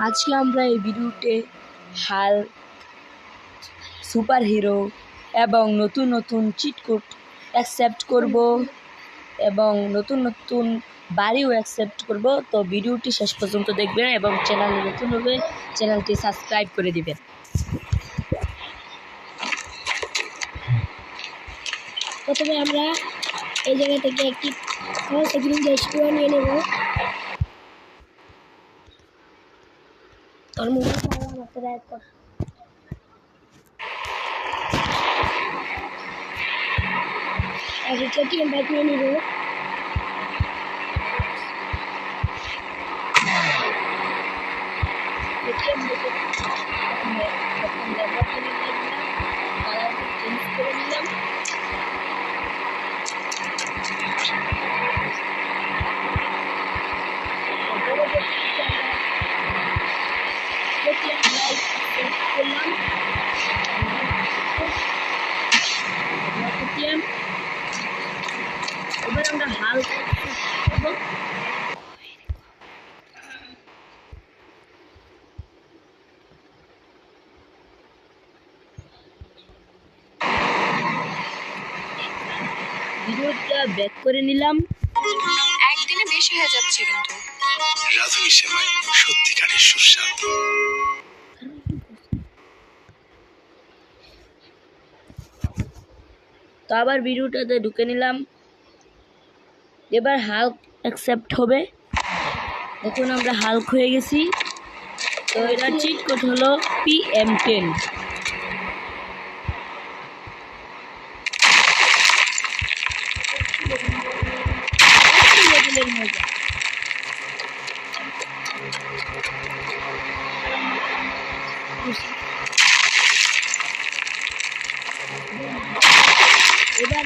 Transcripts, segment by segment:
আজকে আমরা এই ভিডিওতে হাল্ক, সুপার হিরো এবং নতুন নতুন চিট কোড অ্যাকসেপ্ট করব এবং নতুন নতুন বাড়িও অ্যাকসেপ্ট করব। তো ভিডিওটি শেষ পর্যন্ত দেখবেন এবং চ্যানেলে নতুন হলে চ্যানেলটি সাবস্ক্রাইব করে দিবেন। প্রথমে আমরা এই জায়গা থেকে একটি গ্রিন জেস্টুয়া নিয়ে নেব। আর মোবাইল চালানো মাত্র এক কর। আগে কেটিএম বাইক নিয়ে নেব। কেটিএম চেঞ্জ করে নিলাম। এবার আমরা হাল্ক করব। ভিডিওটা ব্যাক করে নিলাম। একদিনে বেশি হয়ে যাচ্ছে কিন্তু রাধুনি সেমাই সত্যিকারের সুস্বাদু। তো আবার ভিডিওটাতে ঢুকে নিলাম। এবার হাল্ক অ্যাকসেপ্ট হবে। দেখুন আমরা হাল্ক হয়ে গেছি। তো এটা চিট কোড হলো PM10। এবার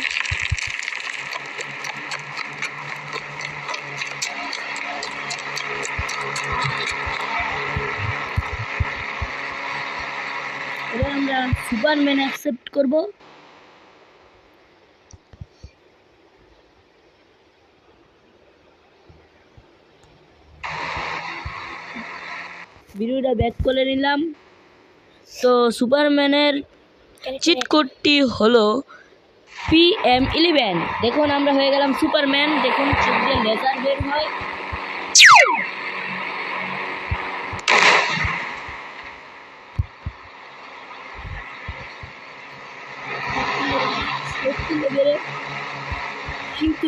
আমরা সুপারম্যান অ্যাকসেপ্ট করব। ভিডিওটা ব্যাক করে নিলাম। তো সুপারম্যানের চিট কোডটি হলো PM11। দেখুন আমরা হয়ে গেলাম সুপারম্যান। দেখুন চোখ দিয়ে লেজার বের হয়। কিন্তু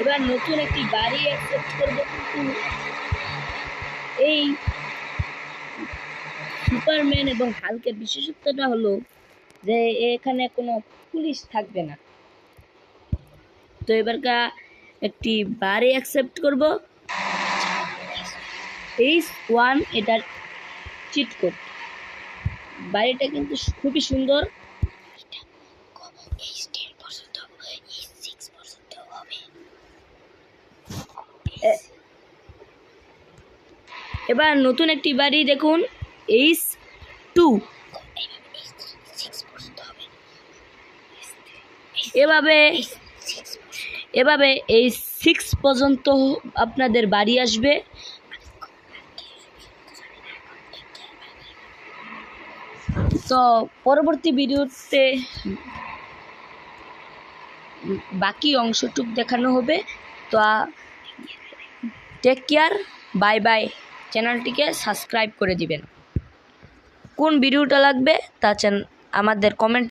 এবার নতুন একটি গাড়ি অ্যাকসেপ্ট করবো। কিন্তু এই সুপারম্যান এবং হাল্কের বিশেষত্বটা হলো যে এখানে কোনো পুলিশ থাকবে না। তো এবারকার একটি বাড়ি অ্যাকসেপ্ট করব। H1 এটার চিট কোড। বাড়িটা কিন্তু খুবই সুন্দর। এবার নতুন একটি বাড়ি দেখুন H2। এভাবে H6 পর্যন্ত আপনাদের বাড়ি আসবে। তো পরবর্তী ভিডিওতে বাকি অংশটুকু দেখানো হবে। তো টেক কেয়ার, বাই বাই। চ্যানেলটিকে সাবস্ক্রাইব করে দিবেন। কোন ভিডিওটা লাগবে তা আমাদের কমেন্ট